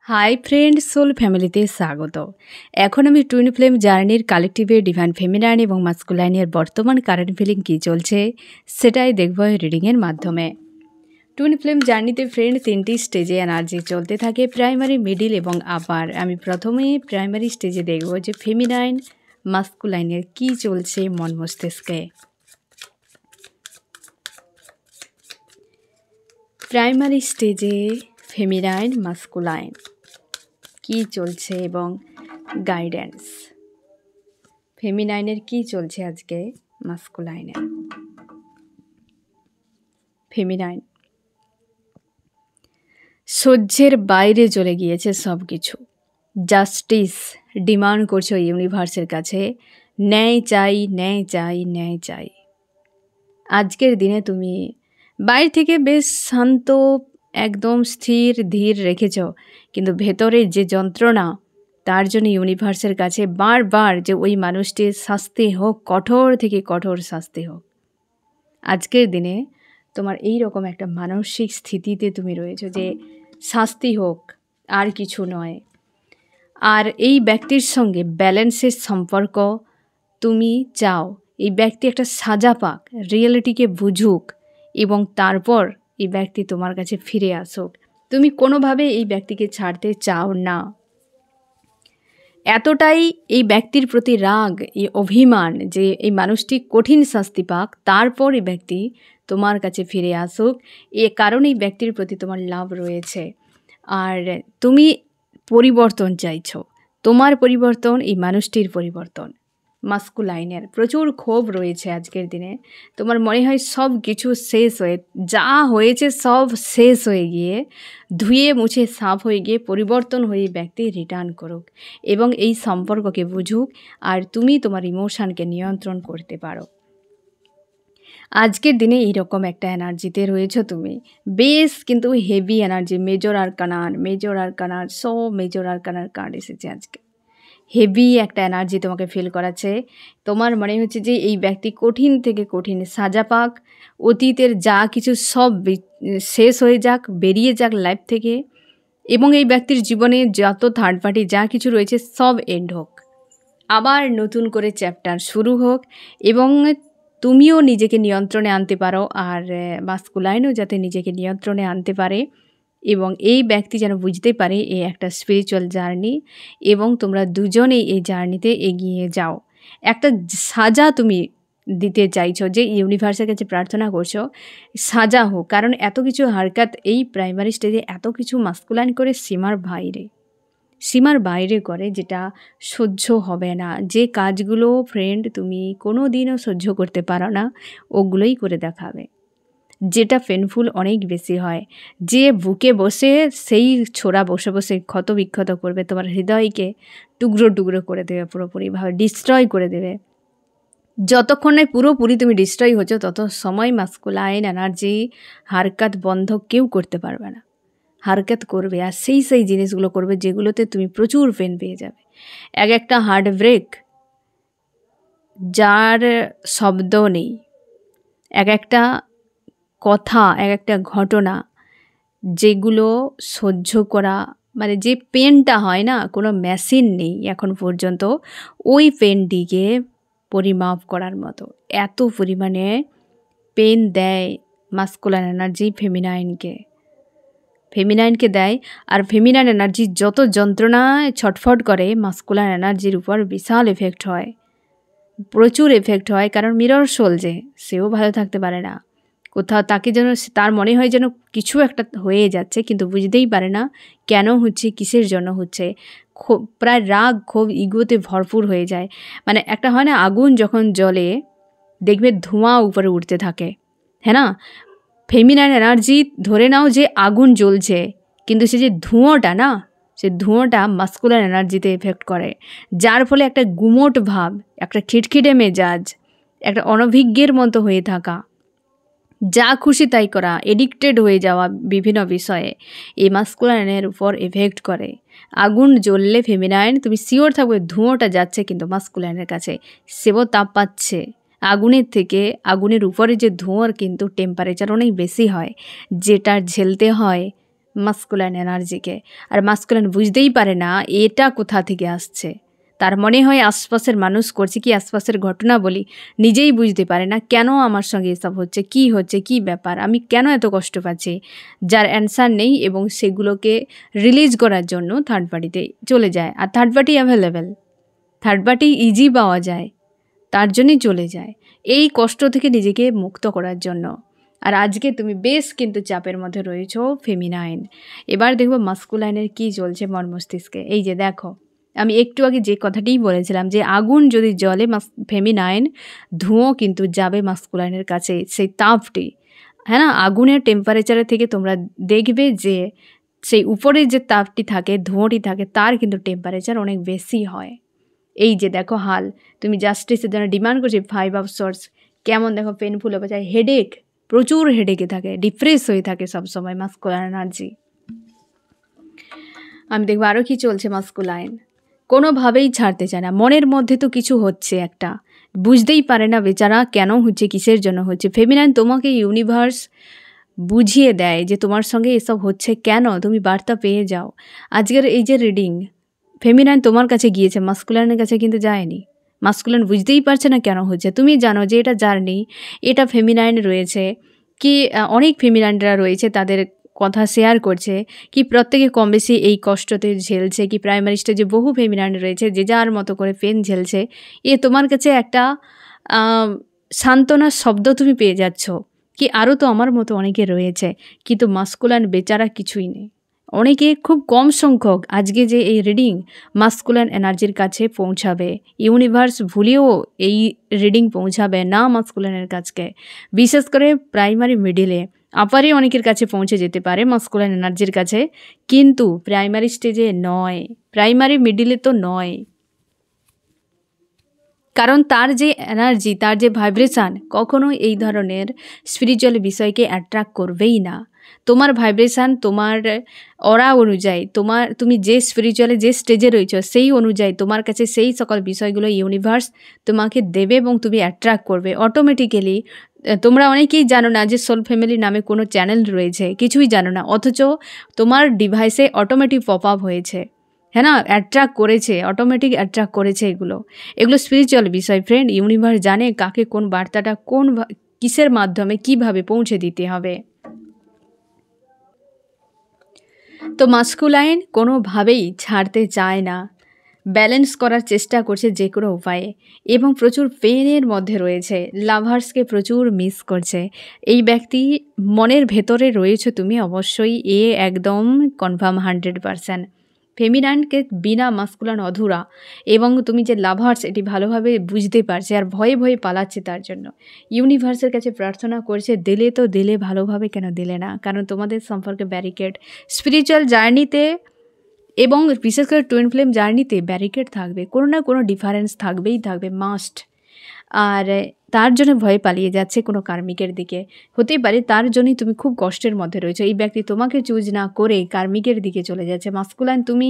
Hi friend soul ফ্যামিলিতে স্বাগত। এখন আমি টুইন ফ্লেম জার্নির কালেকটিভে ডিভাইন ফেমিনাইন এবং মাস্কুলাইনের বর্তমান কারেন্ট ফিলিং কী চলছে সেটাই দেখব এই রিডিংয়ের মাধ্যমে। টুইন ফ্লেম জার্নিতে ফ্রেন্ড 3টি স্টেজে এনার্জি চলতে থাকে, প্রাইমারি, মিডিল এবং আপার। আমি প্রথমে প্রাইমারি স্টেজে দেখব যে ফেমিনাইন মাস্কুলাইনের কী চলছে মন মস্তিষ্কে। প্রাইমারি স্টেজে ফেমিনাইন মাস্কুলাইন কি চলছে এবং গাইডেন্স। ফেমিনাইনের কি চলছে আজকে মাস্কুলাইনের। ফেমিনাইন সহ্যের বাইরে চলে গিয়েছে সব কিছু। জাস্টিস ডিমান্ড করছো ইউনিভার্সের কাছে, ন্যায় চাই, ন্যায় চাই, ন্যায় চাই। আজকের দিনে তুমি বাইরে থেকে বেশ শান্ত, একদম স্থির ধীর রেখেছ, কিন্তু ভেতরে যে যন্ত্রণা, তার জন্য ইউনিভার্সের কাছে বারবার যে ওই মানুষটির শাস্তি হোক, কঠোর থেকে কঠোর শাস্তি হোক। আজকের দিনে তোমার এই রকম একটা মানসিক স্থিতিতে তুমি রয়েছো যে শাস্তি হোক, আর কিছু নয়। আর এই ব্যক্তির সঙ্গে ব্যালেন্সের সম্পর্ক তুমি চাও। এই ব্যক্তি একটা সাজা পাক, রিয়েলিটিকে বুঝুক এবং তারপর এই ব্যক্তি তোমার কাছে ফিরে আসুক। তুমি কোনোভাবে এই ব্যক্তিকে ছাড়তে চাও না। এতটাই এই ব্যক্তির প্রতি রাগ, এই অভিমান যে এই মানুষটি কঠিন শাস্তি পাক, তারপর এই ব্যক্তি তোমার কাছে ফিরে আসুক। এ কারণে এই ব্যক্তির প্রতি তোমার লাভ রয়েছে। আর তুমি পরিবর্তন চাইছো। তোমার পরিবর্তন, এই মানুষটির পরিবর্তন। মাস্কুলাইনের প্রচুর ক্ষোভ রয়েছে আজকের দিনে। তোমার মনে হয় সব কিছু শেষ হয়ে, যা হয়েছে সব শেষ হয়ে গিয়ে, ধুয়ে মুছে সাফ হয়ে গিয়ে পরিবর্তন হয়ে ব্যক্তি রিটার্ন করুক এবং এই সম্পর্ককে বুঝুক, আর তুমি তোমার ইমোশনকে নিয়ন্ত্রণ করতে পারো। আজকের দিনে এইরকম একটা এনার্জিতে রয়েছো তুমি, বেশ কিন্তু হেভি এনার্জি। মেজর আরকানার সব মেজর আরকানার কার্ড এসেছে আজকে। হেভি একটা এনার্জি তোমাকে ফিল করাচ্ছে। তোমার মনে হচ্ছে যে এই ব্যক্তি কঠিন থেকে কঠিন সাজা পাক, অতীতের যা কিছু সব শেষ হয়ে যাক, বেরিয়ে যাক লাইফ থেকে, এবং এই ব্যক্তির জীবনে যত থার্ড পার্টি যা কিছু রয়েছে সব এন্ড হোক, আবার নতুন করে চ্যাপ্টার শুরু হোক এবং তুমিও নিজেকে নিয়ন্ত্রণে আনতে পারো, আর মাস্কুলাইনও যাতে নিজেকে নিয়ন্ত্রণে আনতে পারে এবং এই ব্যক্তি যেন বুঝতে পারে এই একটা স্পিরিচুয়াল জার্নি এবং তোমরা দুজনেই এই জার্নিতে এগিয়ে যাও। একটা সাজা তুমি দিতে চাইছো, যে ইউনিভার্সের কাছে প্রার্থনা করছো সাজা হোক। কারণ এত কিছু হারকাত এই প্রাইমারি স্টেজে এত কিছু মাস্কুলাইন করে সীমার বাইরে করে, যেটা সহ্য হবে না। যে কাজগুলো ফ্রেন্ড তুমি কোনো দিনও সহ্য করতে পারো না, ওগুলোই করে দেখাবে। যেটা পেনফুল অনেক বেশি হয়, যে বুকে বসে সেই ছোড়া বসে বসে ক্ষত বিক্ষত করবে, তোমার হৃদয়কে টুকরো টুকরো করে দেবে, পুরোপুরিভাবে ডিস্ট্রয় করে দেবে। যতক্ষণে পুরোপুরি তুমি ডিস্ট্রয় হচ্ছ, তত সময় মাস্কুলাইন এনার্জি হারকাত বন্ধ কেউ করতে পারবে না। হারকাত করবে, আর সেই জিনিসগুলো করবে যেগুলোতে তুমি প্রচুর পেন পেয়ে যাবে। এক একটা হার্ট ব্রেক যার শব্দ নেই, এক একটা কথা, এক একটা ঘটনা, যেগুলো সহ্য করা, মানে যে পেনটা হয় না, কোনো মেশিন নেই এখন পর্যন্ত ওই পেনটিকে পরিমাপ করার মতো। এত পরিমাণে পেন দেয় মাস্কুলাইন এনার্জি ফেমিনাইনকে দেয়। আর ফেমিনাইন এনার্জি যত যন্ত্রণায় ছটফট করে, মাস্কুলাইন এনার্জির উপর বিশাল এফেক্ট হয়, প্রচুর এফেক্ট হয়। কারণ মিরর সোল যে, সেও ভালো থাকতে পারে না। কোথাও তাকে যেন, তার মনে হয় যেন কিছু একটা হয়ে যাচ্ছে, কিন্তু বুঝতেই পারে না কেন হচ্ছে, কিসের জন্য হচ্ছে। প্রায় রাগ, ক্ষোভ, ইগোতে ভরপুর হয়ে যায়। মানে একটা হয় না, আগুন যখন জ্বলে দেখবে ধোঁয়া উপরে উঠতে থাকে, হ্যাঁ না? ফেমিনাইন এনার্জি ধরে নাও যে আগুন জ্বলছে, কিন্তু সে যে ধোঁয়াটা না, সে ধোঁয়াটা মাস্কুলার এনার্জিতে এফেক্ট করে, যার ফলে একটা গুমোট ভাব, একটা খিটখিটে মেজাজ, একটা অনভিজ্ঞের মতো হয়ে থাকা, যা খুশি তাই করা, এডিক্টেড হয়ে যাওয়া বিভিন্ন বিষয়ে, এই মাস্কুলাইনের উপর এফেক্ট করে। আগুন জ্বললে ফেমিনাইন, তুমি শিওর থাকবে ধোঁয়াটা যাচ্ছে, কিন্তু মাস্কুলাইনের কাছে সেও তাপ পাচ্ছে। আগুনের থেকে, আগুনের উপরে যে ধোঁয়ার কিন্তু টেম্পারেচার অনেক বেশি হয়, যেটা ঝেলতে হয় মাস্কুলাইন এনার্জিকে। আর মাস্কুলাইন বুঝতেই পারে না এটা কোথা থেকে আসছে, তার মনে হয় আশপাশের মানুষ করছে কি, আশপাশের ঘটনা বলি, নিজেই বুঝতে পারে না কেন আমার সঙ্গে এসব হচ্ছে, কি ব্যাপার, আমি কেন এত কষ্ট পাচ্ছি, যার অ্যান্সার নেই। এবং সেগুলোকে রিলিজ করার জন্য থার্ড পার্টিতে চলে যায়। আর third party available, third party easy পাওয়া যায়, তার জন্যই চলে যায় এই কষ্ট থেকে নিজেকে মুক্ত করার জন্য। আর আজকে তুমি বেশ কিন্তু চাপের মধ্যে রয়েছো ফেমিনাইন। এবার দেখবো মাস্কুলাইনের কি চলছে মন মস্তিষ্কে। এই যে দেখো, আমি একটু আগে যে কথাটিই বলেছিলাম যে আগুন যদি জ্বলে ফেমিনাইন, ধুঁয়ো কিন্তু যাবে মাস্কুলাইনের কাছে, সেই তাপটি, হ্যাঁ না, আগুনের টেম্পারেচারের থেকে তোমরা দেখবে যে সেই উপরে যে তাপটি থাকে, ধোঁয়াটি থাকে, তার কিন্তু টেম্পারেচার অনেক বেশি হয়। এই যে দেখো হাল, তুমি জাস্টিসের জন্য ডিমান্ড করছি 5 অফ সোর্স, কেমন দেখো পেনফুল হয়ে যায়, হেডেক, প্রচুর হেডেকে থাকে, ডিপ্রেস হয়ে থাকে সবসময় মাস্কুলাইন এনার্জি। আমি দেখবো আরও কি চলছে মাস্কুলাইন, কোনোভাবেই ছাড়তে চায় না, মনের মধ্যে তো কিছু হচ্ছে একটা, বুঝতেই পারে না বেচারা কেন হচ্ছে, কিসের জন্য হচ্ছে। ফেমিনাইন তোমাকে ইউনিভার্স বুঝিয়ে দেয় যে তোমার সঙ্গে এসব হচ্ছে কেন, তুমি বার্তা পেয়ে যাও। আজকের এই যে রিডিং, ফেমিনাইন তোমার কাছে গিয়েছে, মাস্কুলাইনের কাছে কিন্তু যায়নি। মাস্কুলাইন বুঝতেই পারছে না কেন হচ্ছে। তুমি জানো যে এটা জার্নি, এটা ফেমিনাইন রয়েছে কি, অনেক ফেমিনাইনরা রয়েছে, তাদের কথা শেয়ার করছে কি প্রত্যেকে কম বেশি এই কষ্টতে ঝেলছে, কি প্রাইমারি স্টেজে বহু ফেমিনাইন রয়েছে যে যার মতো করে পেন ঝেলছে। এ তোমার কাছে একটা সান্ত্বনার শব্দ তুমি পেয়ে যাচ্ছ কি আরও তো আমার মতো অনেকে রয়েছে, কিন্তু মাস্কুলাইন বেচারা কিছুই নেই। অনেকে, খুব কম সংখ্যক আজকে যে এই রিডিং মাস্কুলাইন এনার্জির কাছে পৌঁছাবে। ইউনিভার্স ভুলেও এই রিডিং পৌঁছাবে না মাস্কুলাইনের কাছে, বিশেষ করে প্রাইমারি মিডিলে। আপারে অনেকের কাছে পৌঁছে যেতে পারে মাস্কুলাইন এনার্জির কাছে, কিন্তু প্রাইমারি স্টেজে নয়, প্রাইমারি মিডিলে তো নয়। কারণ তার যে এনার্জি, তার যে ভাইব্রেশান কখনো এই ধরনের স্পিরিচুয়াল বিষয়কে অ্যাট্রাক্ট করবেই না। তোমার ভাইব্রেশান, তোমার অরা অনুযায়ী, তুমি যে স্পিরিচুয়ালে যে স্টেজে রয়েছো সেই অনুযায়ী তোমার কাছে সেই সকল বিষয়গুলো ইউনিভার্স তোমাকে দেবে এবং তুমি অ্যাট্রাক্ট করবে অটোমেটিক্যালি। তোমরা অনেকেই জানো না যে সোল ফ্যামিলি নামে কোনো চ্যানেল রয়েছে, কিছুই জানো না, অথচ তোমার ডিভাইসে অটোমেটিক পপ আপ হয়েছে, হ্যাঁ না, অ্যাট্রাক্ট করেছে, অটোমেটিক অ্যাট্রাক্ট করেছে। এগুলো স্পিরিচুয়াল বিষয় ফ্রেন্ড। ইউনিভার্স জানে কাকে কোন বার্তাটা কিসের মাধ্যমে কিভাবে পৌঁছে দিতে হবে। তো মাস্কুলাইন কোনোভাবেই ছাড়তে চায় না, ব্যালেন্স করার চেষ্টা করছে যে কোনো উপায়ে, এবং প্রচুর পেনের মধ্যে রয়েছে, লাভার্সকে প্রচুর মিস করছে। এই ব্যক্তি মনের ভেতরে রয়েছে তুমি, অবশ্যই এ একদম কনফার্ম 100%। ফেমিনাইনকে বিনা মাস্কুলাইন অধুরা, এবং তুমি যে লাভার্স এটি ভালোভাবে বুঝতে পারছে আর ভয়ে ভয়ে পালাচ্ছে, তার জন্য ইউনিভার্সের কাছে প্রার্থনা করছে, দিলে তো দিলে, ভালোভাবে কেন দিলে না, কারণ তোমাদের সম্পর্কে ব্যারিকেড স্পিরিচুয়াল জার্নিতে এবং বিশেষ করে টুইন ফ্লেম জার্নিতে ব্যারিকেড থাকবে, কোনো না কোনো ডিফারেন্স থাকবেই থাকবে, মাস্ট। আর তার জন্য ভয়ে পালিয়ে যাচ্ছে কোনো কার্মিকের দিকে, হতেই পারে তার জন্যই তুমি খুব কষ্টের মধ্যে রয়েছো। এই ব্যক্তি তোমাকে চুজ না করে কার্মিকের দিকে চলে যাচ্ছে। মাস্কুলাইন, তুমি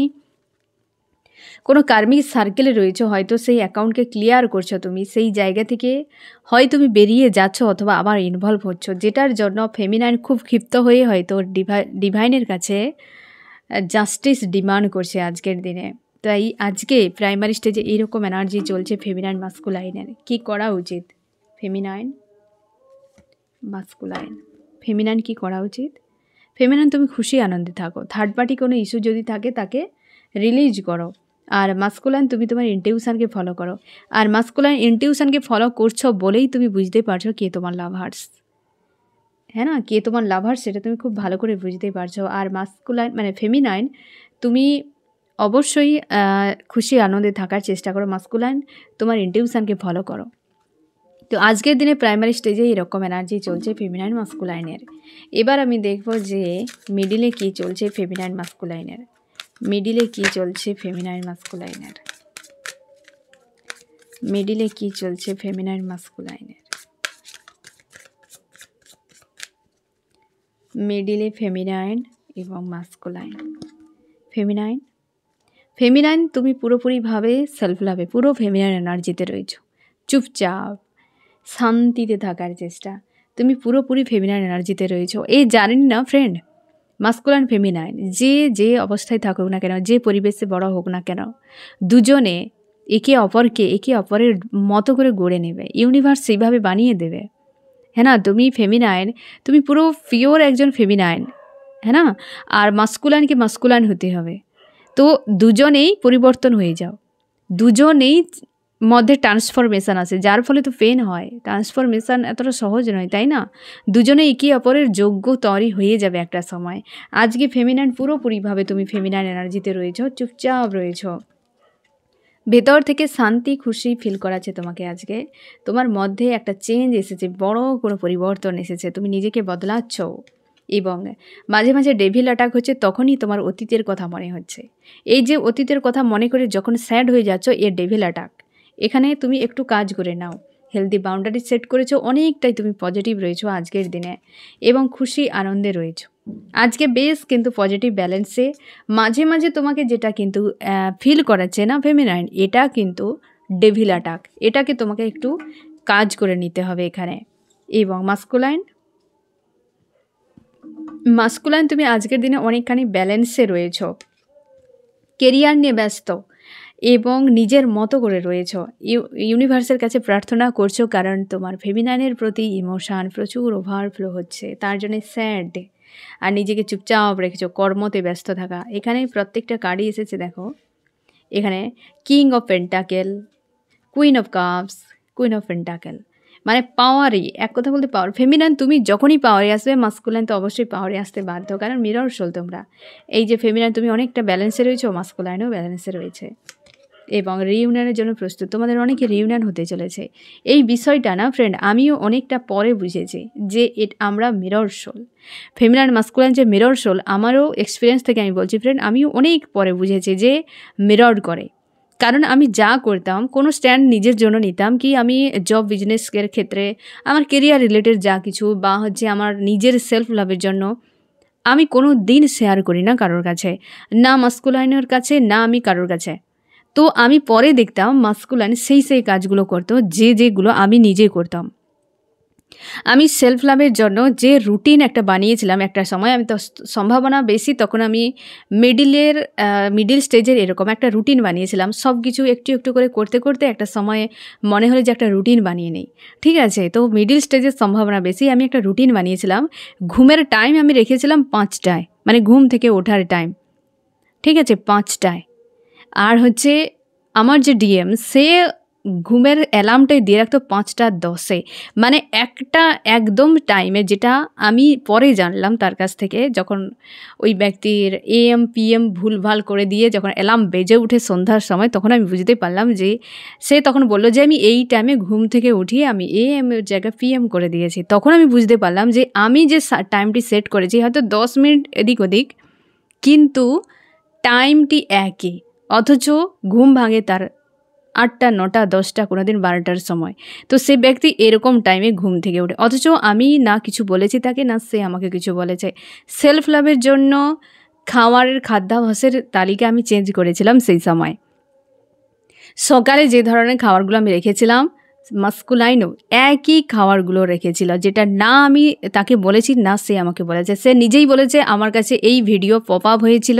কোনো কার্মিক সার্কেলে রয়েছো, হয়তো সেই অ্যাকাউন্টকে ক্লিয়ার করছো তুমি, সেই জায়গা থেকে হয় তুমি বেরিয়ে যাচ্ছ অথবা আবার ইনভলভ হচ্ছ, যেটার জন্য ফেমিনাইন খুব ক্ষিপ্ত হয়ে হয়তো ডিভাইনের কাছে জাস্টিস ডিমান্ড করছে আজকের দিনে। তাই আজকে প্রাইমারি স্টেজে এইরকম এনার্জি চলছে ফেমিনাইন মাস্কুলাইনের। কি করা উচিত ফেমিনাইন মাস্কুলাইন? ফেমিনাইন কি করা উচিত? ফেমিনাইন, তুমি খুশি আনন্দে থাকো, থার্ড পার্টি কোনো ইস্যু যদি থাকে তাকে রিলিজ করো। আর মাস্কুলাইন, তুমি তোমার ইনটিউশনকে ফলো করো। আর মাস্কুলাইন ইনটিউশনকে ফলো করছো বলেই তুমি বুঝতে পারছো কে তোমার লাভার্স, হ্যাঁ না, কে তোমার লাভার্স সেটা তুমি খুব ভালো করে বুঝতে পারছো। আর মাস্কুলাইন মানে ফেমিনাইন, তুমি অবশ্যই খুশি আনন্দে থাকার চেষ্টা করো। মাস্কুলাইন, তোমার ইনটিউশনকে ফলো করো। তো আজকের দিনে প্রাইমারি স্টেজে এরকম এনার্জি চলছে ফেমিনাইন মাস্কুলাইনের। এবার আমি দেখব যে মিডিলে কি চলছে ফেমিনাইন মাস্কুলাইনের। মিডিলে কি চলছে ফেমিনাইন মাস্কুলাইনের? মিডিলে কি চলছে ফেমিনাইন মাস্কুলাইনের? মিডিলে ফেমিনাইন এবং মাস্কুলাইন। ফেমিনাইন, তুমি পুরোপুরিভাবে সেলফ লাভে, পুরো ফেমিনাইন এনার্জিতে রয়েছো, চুপচাপ শান্তিতে থাকার চেষ্টা, তুমি পুরোপুরি ফেমিনাইন এনার্জিতে রয়েছো। এই জানেন না ফ্রেন্ড, মাস্কুলাইন ফেমিনাইন যে অবস্থায় থাকুক না কেন, যে পরিবেশে বড় হোক না কেন, দুজনে একে অপরের মতো করে গড়ে নেবে। ইউনিভার্স সেইভাবে বানিয়ে দেবে, হ্যাঁ না। তুমি ফেমিনাইন, তুমি পুরো পিওর একজন ফেমিনাইন, হ্যাঁ না। আর মাস্কুলাইনকে মাস্কুলাইন হতে হবে। তো দুজনেই পরিবর্তন হয়ে যাও, দুজনেই মধ্যে ট্রান্সফরমেশান আছে, যার ফলে তো পেন হয়। ট্রান্সফরমেশান এতটা সহজ নয়, তাই না? দুজনে একে অপরের যোগ্য তৈরি হয়ে যাবে একটা সময়। আজকে ফেমিনাইন পুরোপুরিভাবে তুমি ফেমিনাইন এনার্জিতে রয়েছ, চুপচাপ রয়েছ, ভেতর থেকে শান্তি খুশি ফিল করাচ্ছে তোমাকে। আজকে তোমার মধ্যে একটা চেঞ্জ এসেছে, বড় কোনো পরিবর্তন এসেছে, তুমি নিজেকে বদলাচ্ছ। এবং মাঝে মাঝে ডেভিল অ্যাটাক হচ্ছে, তখনই তোমার অতীতের কথা মনে হচ্ছে। এই যে অতীতের কথা মনে করে যখন স্যাড হয়ে যাচ্ছ, এ ডেভিল অ্যাটাক। এখানে তুমি একটু কাজ করে নাও, হেলদি বাউন্ডারি সেট করেছো, অনেকটাই তুমি পজিটিভ রয়েছো আজকের দিনে এবং খুশি আনন্দে রয়েছো। আজকে বেশ কিন্তু পজিটিভ ব্যালেন্সে। মাঝে মাঝে তোমাকে যেটা কিন্তু ফিল করাচ্ছে না ফেমিনাইন, এটা কিন্তু ডেভিল অ্যাটাক। এটাকে তোমাকে একটু কাজ করে নিতে হবে এখানে। এবং মাস্কুলাইন তুমি আজকের দিনে অনেকখানি ব্যালেন্সে রয়েছ, কেরিয়ার নিয়ে ব্যস্ত এবং নিজের মতো করে রয়েছ। ইউনিভার্সের কাছে প্রার্থনা করছো, কারণ তোমার ফেমিনাইনের প্রতি ইমোশান প্রচুর ওভারফ্লো হচ্ছে, তার জন্য স্যাড। আর নিজেকে চুপচাপ রেখেছো, কর্মতে ব্যস্ত থাকা। এখানে প্রত্যেকটা কার্ডই এসেছে, দেখো এখানে king of pentacle, queen of cups, queen of pentacle, মানে পাওয়ারই, এক কথা বলতে পাওয়ার। ফেমিনাইন তুমি যখনই পাওয়ারে আসবে, মাস্কুলাইন তো অবশ্যই পাওয়ারে আসতে বাধ্য, কারণ মিরর সোল তোমরা। এই যে ফেমিনাইন তুমি অনেকটা ব্যালেন্সে রয়েছো, মাস্কুলাইনও ব্যালেন্সে রয়েছে এবং রিইউনিয়নের জন্য প্রস্তুত। তোমাদের অনেকে রিইউনিয়ন হতে চলেছে। এই বিষয়টা না ফ্রেন্ড, আমিও অনেকটা পরে বুঝেছি যে আমরা মিরর সোল, ফেমিনাইন মাস্কুলাইন যে মিরর সোল, আমারও এক্সপিরিয়েন্স থেকে আমি বলছি ফ্রেন্ড, আমিও অনেক পরে বুঝেছি যে মিরর করে। কারণ আমি যা করতাম, কোনো স্ট্যান্ড নিজের জন্য নিতাম কি, আমি জব বিজনেসের ক্ষেত্রে, আমার কেরিয়ার রিলেটেড যা কিছু, বা হচ্ছে আমার নিজের সেলফ লাভের জন্য, আমি কোনো দিন শেয়ার করি না কারোর কাছে, না মাস্কুলাইনের কাছে, না আমি কারোর কাছে। তো আমি পরে দেখতাম মাস্কুলাইন সেই কাজগুলো করতো যেগুলো আমি নিজেই করতাম। আমি সেলফ লাভের জন্য যে রুটিন একটা বানিয়েছিলাম একটা সময়, আমি তো সম্ভাবনা বেশি, তখন আমি মিডিল স্টেজের এরকম একটা রুটিন বানিয়েছিলাম। সব কিছু একটু একটু করে করতে করতে একটা সময়ে মনে হলো যে একটা রুটিন বানিয়ে নেই, ঠিক আছে। তো মিডিল স্টেজের সম্ভাবনা বেশি, আমি একটা রুটিন বানিয়েছিলাম। ঘুমের টাইম আমি রেখেছিলাম 5টায়, মানে ঘুম থেকে ওঠার টাইম, ঠিক আছে, 5টায়। আর হচ্ছে আমার যে ডিএম, সে ঘুমের অ্যালার্মটাই দিয়ে রাখতো 5:10, মানে একটা একদম টাইমে, যেটা আমি পরে জানলাম তার কাছ থেকে, যখন ওই ব্যক্তির AM PM ভুলভাল করে দিয়ে যখন অ্যালার্ম বেজে উঠে সন্ধ্যার সময়, তখন আমি বুঝতে পারলাম যে সে তখন বললো যে আমি এই টাইমে ঘুম থেকে উঠিয়ে আমি AM এর জায়গায় PM করে দিয়েছি। তখন আমি বুঝতে পারলাম যে আমি যে টাইমটি সেট করেছি হয়তো 10 মিনিট এদিক ওদিক, কিন্তু টাইমটি একই, অথচ ঘুম ভাঙে তার 8টা 9টা 10টা, কোনো দিন 12টার সময়। তো সে ব্যক্তি এরকম টাইমে ঘুম থেকে ওঠে, অথচ আমি না কিছু বলেছি তাকে, না সে আমাকে কিছু বলেছে। সেলফ লাভের জন্য খাদ্যাভ্যাসের তালিকা আমি চেঞ্জ করেছিলাম সেই সময়। সকালে যে ধরনের খাবারগুলো আমি রেখেছিলাম, মাস্কুলাইনও একই খাবারগুলো রেখেছিল, যেটা না আমি তাকে বলেছি, না সে আমাকে বলেছে। সে নিজেই বলেছে, আমার কাছে এই ভিডিও পপ আপ হয়েছিল,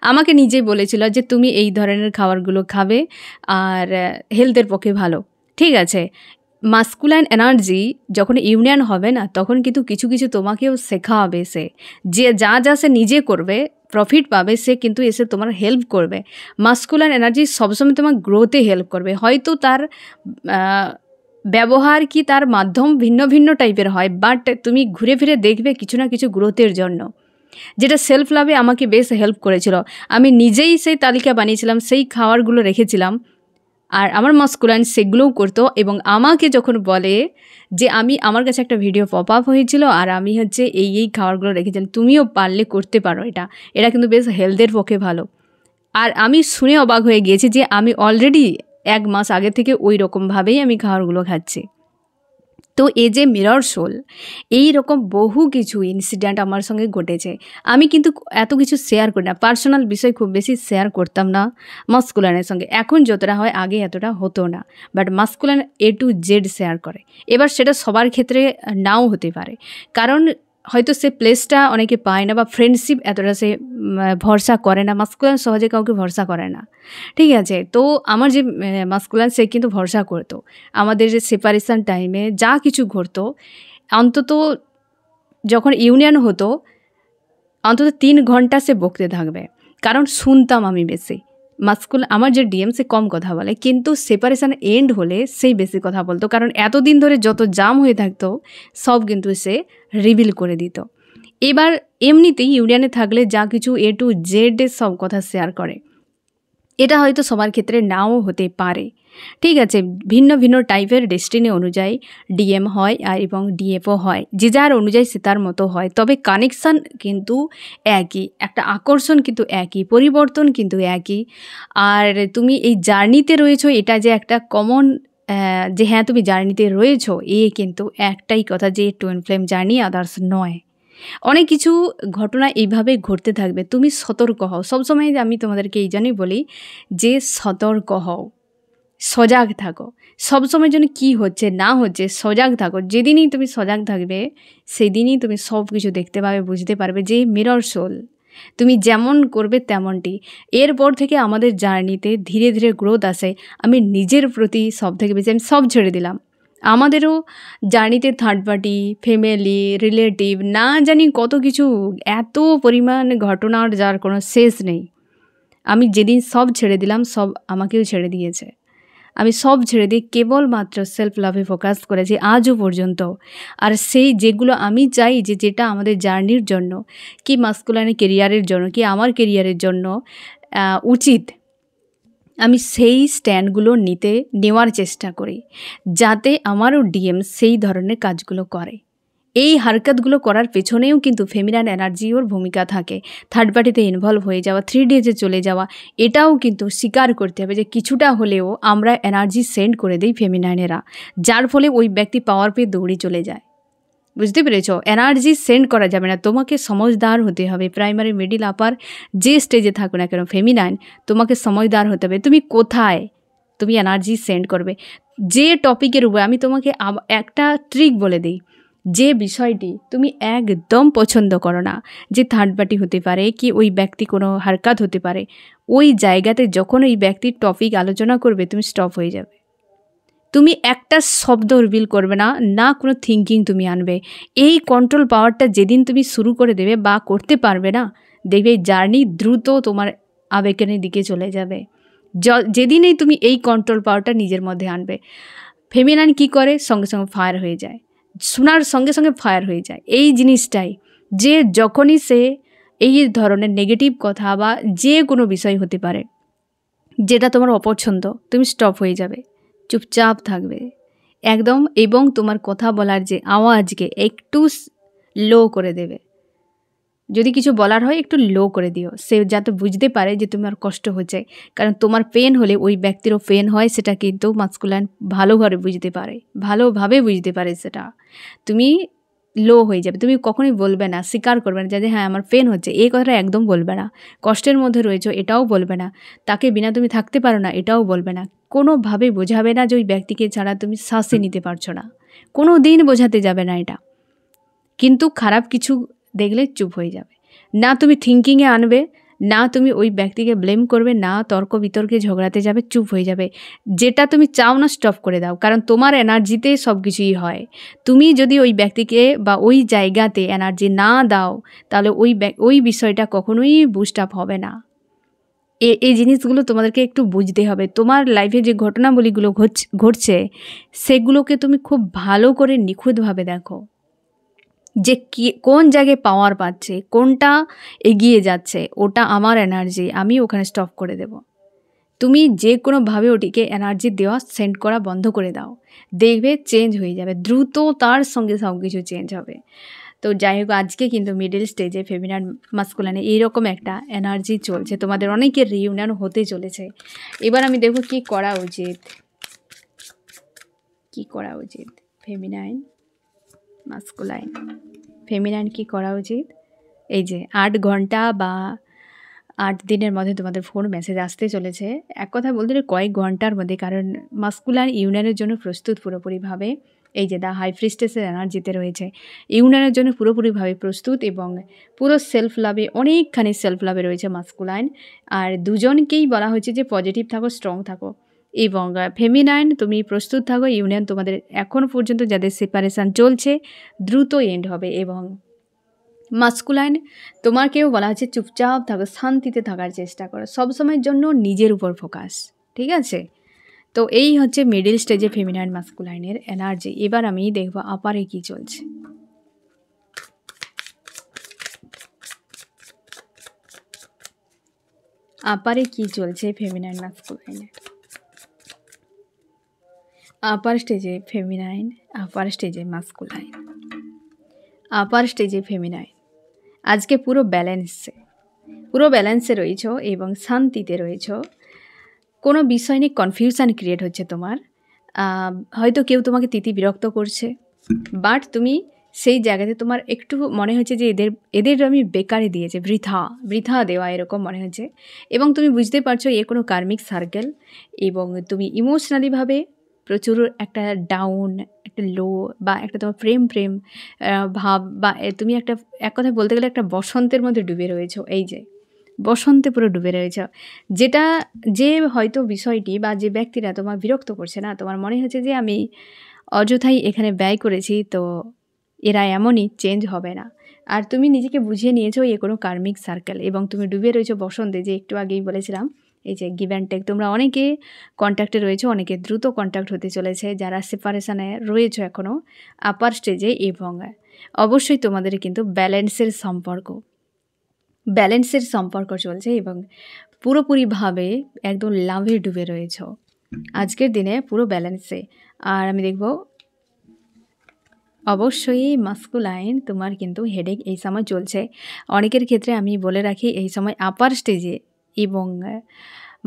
আমাকে নিজেই বলেছিল যে তুমি এই ধরনের খাবারগুলো খাবে আর হেলথের পক্ষে ভালো, ঠিক আছে। মাস্কুলাইন এনার্জি যখন ইউনিয়ন হবে না, তখন কিন্তু কিছু কিছু তোমাকেও শেখাবে। সে যা সে নিজে করবে, প্রফিট পাবে, সে কিন্তু এসে তোমার হেল্প করবে। মাস্কুলাইন এনার্জি সবসময় তোমার গ্রোথে হেল্প করবে। হয়তো তার ব্যবহার কি, তার মাধ্যম ভিন্ন ভিন্ন টাইপের হয়, বাট তুমি ঘুরে ফিরে দেখবে কিছু না কিছু গ্রোথের জন্য, যেটা সেলফ লাভে আমাকে বেশ হেল্প করেছিল। আমি নিজেই সেই তালিকা বানিয়েছিলাম, সেই খাবারগুলো রেখেছিলাম, আর আমার মাস্কুলাইন সেগুলোও করতো। এবং আমাকে যখন বলে যে আমার কাছে একটা ভিডিও পপ আপ হয়েছিল আর আমি হচ্ছে এই খাবারগুলো রেখেছিলাম, তুমিও পারলে করতে পারো, এটা কিন্তু বেশ হেলথের পক্ষে ভালো। আর আমি শুনে অবাক হয়ে গিয়েছি যে আমি অলরেডি 1 মাস আগে থেকে ওই রকমভাবেই আমি খাবারগুলো খাচ্ছি। তো এই যে মিরর সোল, এই রকম বহু কিছু ইনসিডেন্ট আমার সঙ্গে ঘটেছে। আমি কিন্তু এত কিছু শেয়ার করি না, পার্সোনাল বিষয় খুব বেশি শেয়ার করতাম না মাস্কুলাইনের সঙ্গে, এখন যতটা হয়, আগে এতটা হতো না। But masculine A to Z share করে। এবার সেটা সবার ক্ষেত্রে নাও হতে পারে, কারণ হয়তো সে প্লেসটা অনেকে পায় না, বা ফ্রেন্ডশিপ এতটা সে ভরসা করে না। মাস্কুলান সহজে কাউকে ভরসা করে না, ঠিক আছে? তো আমার যে মাস্কুলান, সে কিন্তু ভরসা করতো। আমাদের যে সেপারেশন টাইমে যা কিছু ঘটতো, অন্তত যখন ইউনিয়ন হতো অন্তত 3 ঘন্টা সে বকতে থাকবে, কারণ শুনতাম আমি বেশি। আমার যে ডিএম সে কম কথা বলে, কিন্তু সেপারেশন এন্ড হলে সেই বেশি কথা বলতো, কারণ এতদিন ধরে যত জাম হয়ে থাকতো সব কিন্তু সে রিভিল করে দিত। এবার এমনিতেই ইউনিয়নে থাকলে যা কিছু A to Z সব কথা শেয়ার করে। এটা হয়তো সবার ক্ষেত্রে নাও হতে পারে, ঠিক আছে? ভিন্ন ভিন্ন টাইপের ডেস্টিনি অনুযায়ী ডিএম হয় আর এবং ডিএফও হয়, যে যার অনুযায়ী সে তার মতো হয়। তবে কানেকশান কিন্তু একই, একটা আকর্ষণ কিন্তু একই, পরিবর্তন কিন্তু একই। আর তুমি এই জার্নিতে রয়েছো, এটা যে একটা কমন, যে হ্যাঁ তুমি জার্নিতে রয়েছো, কিন্তু একটাই কথা, যে টুইন ফ্লেম জার্নি, আদার্স নয়। অনেক কিছু ঘটনা এইভাবে ঘটতে থাকবে, তুমি সতর্ক হও। সবসময় আমি তোমাদেরকে এই জন্যই বলি যে সতর্ক হও, সজাগ থাকো। সবসময় জন্য কী হচ্ছে না হচ্ছে সজাগ থাকো। যেদিনই তুমি সজাগ থাকবে সেদিনই তুমি সব কিছু দেখতে পাবে, বুঝতে পারবে যে মিরর সোল, তুমি যেমন করবে তেমনটি। এরপর থেকে আমাদের জার্নিতে ধীরে ধীরে গ্রোথ আসে। আমি নিজের প্রতি সব থেকে বেশি আমি সব ছেড়ে দিলাম। আমাদেরও জার্নিতে থার্ড পার্টি, ফ্যামিলি, রিলেটিভ, না জানি কত কিছু, এত পরিমাণ ঘটনার যার কোনো শেষ নেই। আমি যেদিন সব ছেড়ে দিলাম, সব আমাকেও ছেড়ে দিয়েছে। আমি সব ছেড়ে দিয়ে কেবলমাত্র সেলফ লাভে ফোকাস করেছি আজও পর্যন্ত। আর সেই যেগুলো আমি চাই, যে যেটা আমাদের জার্নির জন্য, কি মাস্কুলানের কেরিয়ারের জন্য, কি আমার কেরিয়ারের জন্য উচিত, আমি সেই স্ট্যান্ডগুলো নেওয়ার চেষ্টা করি, যাতে আমারও ডিএম সেই ধরনের কাজগুলো করে। এই হারকাতগুলো করার পেছনেও কিন্তু ফেমিনাইন এনার্জিওর ভূমিকা থাকে। থার্ড পার্টিতে ইনভলভ হয়ে যাওয়া, 3 ডেজে চলে যাওয়া, এটাও কিন্তু স্বীকার করতে হবে যে কিছুটা হলেও আমরা এনার্জি সেন্ড করে দিই ফেমিনাইনেরা, যার ফলে ওই ব্যক্তি পাওয়ার পেয়ে দৌড়ে চলে যায়। বুঝতে পেরেছ? এনার্জি সেন্ড করা যাবে না, তোমাকে সমঝদার হতে হবে। প্রাইমারি, মিডিল, আপার যে স্টেজে থাকো না কেন ফেমিনাইন, তোমাকে সমঝদার হতে হবে। তুমি কোথায় তুমি এনার্জি সেন্ড করবে, যে টপিকের উপরে। আমি তোমাকে একটা ট্রিক বলে দিই, যে বিষয়টি তুমি একদম পছন্দ করো না, যে থার্ড পার্টি হতে পারে, কি ওই ব্যক্তি কোনো হারকাত হতে পারে, ওই জায়গাতে যখন ওই ব্যক্তির টপিক আলোচনা করবে তুমি স্টপ হয়ে যাবে। তুমি একটা শব্দ রিভিল করবে না, না কোনো থিঙ্কিং তুমি আনবে। এই কন্ট্রোল পাওয়ারটা যেদিন তুমি শুরু করে দেবে বা করতে পারবে না, দেখবে জার্নি দ্রুত তোমার আবেগের দিকে চলে যাবে। যেদিনেই তুমি এই কন্ট্রোল পাওয়ারটা নিজের মধ্যে আনবে, ফেমিনাইন কী করে, সঙ্গে সঙ্গে ফায়ার হয়ে যায়, শোনার সঙ্গে সঙ্গে ফায়ার হয়ে যায়। এই জিনিসটাই, যে যখনই সে এই ধরনের নেগেটিভ কথা বা যে কোনো বিষয় হতে পারে যেটা তোমার অপছন্দ, তুমি স্টপ হয়ে যাবে, চুপচাপ থাকবে একদম, এবং তোমার কথা বলার যে আওয়াজকে একটু লো করে দেবে। যদি কিছু বলার হয় একটু লো করে দিও, সে যাতে বুঝতে পারে যে তোমার কষ্ট হচ্ছে। কারণ তোমার পেন হলে ওই ব্যক্তিরও পেন হয়, সেটা কিন্তু মাস্কুলাইন ভালোভাবে বুঝতে পারে। সেটা তুমি লো হয়ে যাবে। তুমি কখনোই বলবে না, স্বীকার করবে না যে হ্যাঁ আমার পেন হচ্ছে, এই কথাটা একদম বলবে না। কষ্টের মধ্যে রয়েছো এটাও বলবে না। তাকে বিনা তুমি থাকতে পারো না এটাও বলবে না। কোনোভাবে বোঝাবে না যে ওই ব্যক্তিকে ছাড়া তুমি শ্বাসে নিতে পারছো না, কোনো দিন বোঝাতে যাবে না এটা। কিন্তু খারাপ কিছু দেখলে চুপ হয়ে যাবে, না তুমি থিঙ্কিংয়ে আনবে, না তুমি ওই ব্যক্তিকে ব্লেম করবে, না তর্ক বিতর্কে ঝগড়াতে যাবে, চুপ হয়ে যাবে। যেটা তুমি চাও না স্টপ করে দাও, কারণ তোমার এনার্জিতে সব কিছুই হয়। তুমি যদি ওই ব্যক্তিকে বা ওই জায়গাতে এনার্জি না দাও, তাহলে ওই বিষয়টা কখনোই বুস্ট আপ হবে না। এই জিনিসগুলো তোমাদেরকে একটু বুঝতে হবে। তোমার লাইফে যে ঘটনাবলীগুলো ঘটছে সেগুলোকে তুমি খুব ভালো করে নিখুঁতভাবে দেখো, যে কোন জায়গায় পাওয়ার পাচ্ছে, কোনটা এগিয়ে যাচ্ছে, ওটা আমার এনার্জি, আমি ওখানে স্টপ করে দেব। তুমি যে কোনোভাবে ওটিকে এনার্জি দেওয়া সেন্ড করা বন্ধ করে দাও, দেখবে চেঞ্জ হয়ে যাবে দ্রুত, তার সঙ্গে সব কিছু চেঞ্জ হবে। তো যাই হোক, আজকে কিন্তু মিডল স্টেজে ফেমিনাইন মাস্কুলাইনে এইরকম একটা এনার্জি চলছে, তোমাদের অনেকের রিইউনিয়ন হতে চলেছে। এবার আমি দেখব কি করা উচিত ফেমিনাইন মাস্কুলাইন। ফেমিনাইন কি করা উচিত? এই যে 8 ঘন্টা বা 8 দিনের মধ্যে তোমাদের ফোন মেসেজ আসতে চলেছে। এক কথা বলতে কয়েক ঘন্টার মধ্যে, কারণ মাস্কুলাইন ইউনিয়নের জন্য প্রস্তুত পুরোপুরিভাবে। এই যে দ্য হাই প্রিস্টেসের এনার্জিতে রয়েছে, ইউনিয়নের জন্য পুরোপুরিভাবে প্রস্তুত এবং পুরো সেলফ লাভে অনেকখানি সেলফ লাভে রয়েছে মাস্কুলাইন। আর দুজনকেই বলা হয়েছে যে পজিটিভ থাকো, স্ট্রং থাকো এবং ফেমিনাইন তুমি প্রস্তুত থাকো। ইউনিয়ন তোমাদের এখনও পর্যন্ত যাদের সেপারেশান চলছে দ্রুত এন্ড হবে এবং মাস্কুলাইন তোমাকেও বলা হচ্ছে চুপচাপ থাকো, শান্তিতে থাকার চেষ্টা করো, সবসময়ের জন্য নিজের উপর ফোকাস, ঠিক আছে? তো এই হচ্ছে মিডিল স্টেজে ফেমিনাইন মাস্কুলাইনের এনার্জি। এবার আমি দেখব আপারে কি চলছে। আপারে কি চলছে ফেমিনাইন মাস্কুলাইনের। আপার স্টেজে ফেমিনাইন, আপার স্টেজে মাস্কুলাইন, আপার স্টেজে ফেমিনাইন আজকে পুরো ব্যালেন্সে রয়েছ এবং শান্তিতে রয়েছ। কোনো বিষয় নিয়ে কনফিউশান ক্রিয়েট হচ্ছে তোমার, হয়তো কেউ তোমাকে বিরক্ত করছে, বাট তুমি সেই জায়গাতে তোমার একটু মনে হচ্ছে যে এদের আমি বেকারে দিয়েছে, বৃথা দেওয়া এরকম মনে হচ্ছে এবং তুমি বুঝতে পারছো এ কোনো কার্মিক সার্কেল এবং তুমি ইমোশনালিভাবে প্রচুর একটা ডাউন, একটা লো বা একটা তোমার প্রেম ভাব বা তুমি এক কথায় বলতে গেলে একটা বসন্তের মধ্যে ডুবে রয়েছো। এই যে বসন্তে পুরো ডুবে রয়েছ, যে হয়তো বিষয়টি বা যে ব্যক্তিরা তোমার বিরক্ত করছে না, তোমার মনে হচ্ছে যে আমি অযথাই এখানে ব্যয় করেছি, তো এরা এমনই, চেঞ্জ হবে না। আর তুমি নিজেকে বুঝিয়ে নিয়েছো এ কোনো কার্মিক সার্কেল এবং তুমি ডুবে রয়েছো বসন্তে, যে একটু আগেই বলেছিলাম এই যে গিভ অ্যান্ড টেক। তোমরা অনেকে কন্ট্যাক্টে রয়েছো, অনেকে দ্রুত কন্ট্যাক্ট হতে চলেছে, যারা সেপারেশানে রয়েছো এখনও আপার স্টেজে, এবং অবশ্যই তোমাদের কিন্তু ব্যালেন্সের সম্পর্ক চলছে এবং পুরোপুরিভাবে একদম লাভে ডুবে রয়েছ আজকের দিনে, পুরো ব্যালেন্সে। আর আমি দেখব অবশ্যই মাস্কুলাইন তোমার কিন্তু হেডেক এই সময় চলছে অনেকের ক্ষেত্রে। আমি বলে রাখি এই সময় আপার স্টেজে এবং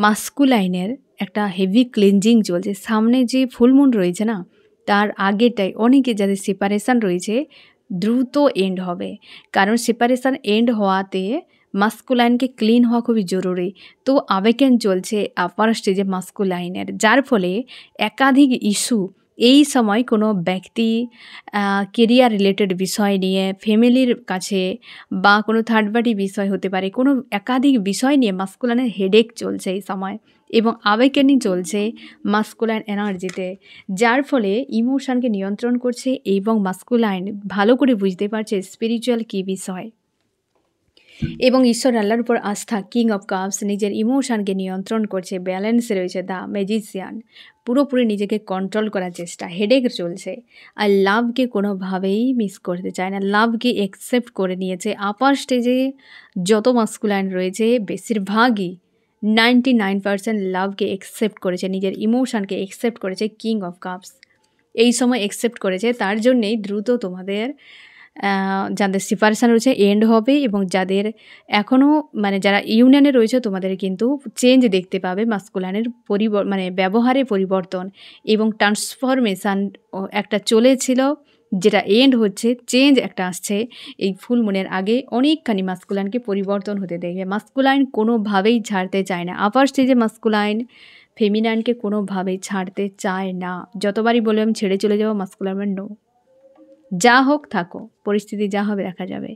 মাস্কুলাইনের একটা হেভি ক্লিনজিং চলছে। সামনে যে ফুলমুন রয়েছে না, তার আগেটাই অনেকে যাদের সেপারেশান রয়েছে দ্রুত এন্ড হবে, কারণ সেপারেশান এন্ড হওয়াতে মাস্কুলাইনকে ক্লিন হওয়া খুবই জরুরি। তো আবেকেন চলছে আপার স্টেজে মাস্কুলাইনের, যার ফলে একাধিক ইস্যু এই সময় কোনো ব্যক্তি কেরিয়ার রিলেটেড বিষয় নিয়ে ফ্যামিলির কাছে বা কোনো থার্ড পার্টি বিষয় হতে পারে, কোনো একাধিক বিষয় নিয়ে মাস্কুলাইনের হেডেক চলছে এই সময় এবং আবেকেনই চলছে মাস্কুলাইন এনার্জিতে, যার ফলে ইমোশনকে নিয়ন্ত্রণ করছে এবং মাস্কুলাইন ভালো করে বুঝতে পারছে স্পিরিচুয়াল কী বিষয় এবং ঈশ্বর আল্লাহর উপর আস্থা, কিং অফ কাপস, নিজের ইমোশনকে নিয়ন্ত্রণ করছে, ব্যালেন্সে রয়েছে দ্য ম্যাজিশিয়ান, পুরোপুরি নিজেকে কন্ট্রোল করার চেষ্টা, হেডেক চলছে। আর লাভকে কোনোভাবেই মিস করতে চায় না, লাভকে অ্যাকসেপ্ট করে নিয়েছে। আপার স্টেজে যত মাস্কুলাইন রয়েছে বেশিরভাগই 99% লাভকে অ্যাকসেপ্ট করেছে, নিজের ইমোশনকে অ্যাকসেপ্ট করেছে। কিং অফ কাপস এই সময় অ্যাকসেপ্ট করেছে, তার জন্যেই দ্রুত তোমাদের যাদের সেপারেশান রয়েছে এন্ড হবে এবং যাদের এখনও যারা ইউনিয়নে রয়েছে তোমাদের কিন্তু চেঞ্জ দেখতে পাবে। মাস্কুলাইনের ব্যবহারে পরিবর্তন এবং ট্রান্সফরমেশান একটা চলেছিল, যেটা এন্ড হচ্ছে, চেঞ্জ একটা আসছে। এই ফুল মুনের আগে অনেকখানি মাস্কুলাইনকে পরিবর্তন হতে দেখবে। মাস্কুলাইন কোনোভাবেই ছাড়তে চায় না, আপার স্টেজে মাস্কুলাইন ফেমিনাইনকে কোনোভাবেই ছাড়তে চায় না। যতবারই বললাম ছেড়ে চলে যাবো, মাস্কুলাইন নো, যা হোক থাকো, পরিস্থিতি যা হবে দেখা যাবে।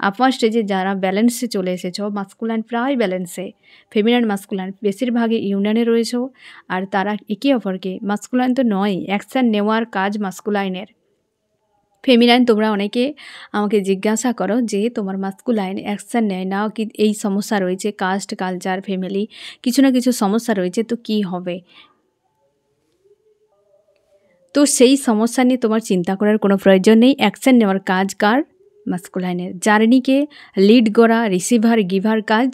আপার স্টেজে যারা ব্যালেন্সে চলে এসেছো, মাস্কুলাইন প্রায় ব্যালেন্সে, ফেমিনাইন মাস্কুলাইন বেশিরভাগই ইউনিয়নে রয়েছো, আর তারা একে অপরকে, মাস্কুলাইন তো নয়, অ্যাকশান নেওয়ার কাজ মাস্কুলাইনের। ফেমিনাইন তোমরা অনেকে আমাকে জিজ্ঞাসা করো যে তোমার মাস্কুলাইন অ্যাকশান নেয় না কি, এই সমস্যা রয়েছে, কাস্ট, কালচার, ফ্যামিলি, কিছু না কিছু সমস্যা রয়েছে, তো কি হবে? তো সেই সমস্যা নিয়ে তোমার চিন্তা করার কোনো প্রয়োজন নেই। অ্যাকশন নেওয়ার কাজ কার? মাস্কুলাইনের। জার্নিকে লিড করা, রিসিভার গিভার কাজ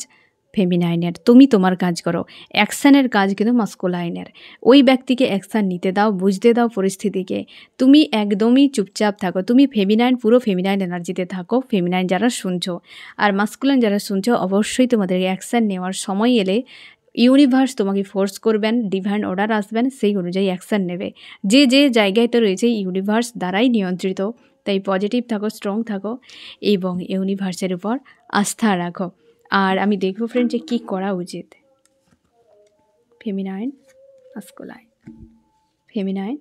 ফেমিনাইনের। তুমি তোমার কাজ করো, অ্যাকশানের কাজ কিন্তু মাস্কুলাইনের। ওই ব্যক্তিকে অ্যাকশান নিতে দাও, বুঝতে দাও পরিস্থিতিকে, তুমি একদমই চুপচাপ থাকো। তুমি ফেমিনাইন, পুরো ফেমিনাইন এনার্জিতে থাকো, ফেমিনাইন যারা শুনছো। আর মাস্কুলাইন যারা শুনছো, অবশ্যই তোমাদের অ্যাকশান নেওয়ার সময় এলে ইউনিভার্স তোমাকে ফোর্স করবেন, ডিভাইন অর্ডার আসবেন, সেই অনুযায়ী অ্যাকশান নেবে। যে জায়গাতে রয়েছে ইউনিভার্স দ্বারাই নিয়ন্ত্রিত, তাই পজিটিভ থাকো, স্ট্রং থাকো এবং ইউনিভার্সের উপর আস্থা রাখো। আর আমি দেখবো ফ্রেন্ড যে কী করা উচিত। ফেমিনাইন, মাস্কুলাইন, ফেমিনাইন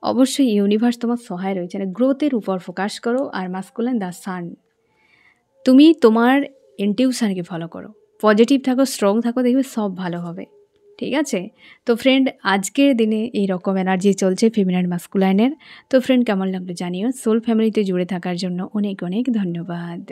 অবশ্যই ইউনিভার্স তোমার সহায় রয়েছে, না গ্রোথের উপর ফোকাস করো। আর মাস্কুলাইন দ্য সান, তুমি তোমার ইনটিউশনকে ফলো করো, পজিটিভ থাকো, স্ট্রং থাকো, দেখবে সব ভালো হবে। ঠিক আছে? তো ফ্রেন্ড, আজকের দিনে এই রকম এনার্জি চলছে ফেমিনাইন মাস্কুলাইনের। তো ফ্রেন্ড, কেমন লাগলো জানিও। সোল ফ্যামিলিতে জুড়ে থাকার জন্য অনেক অনেক ধন্যবাদ।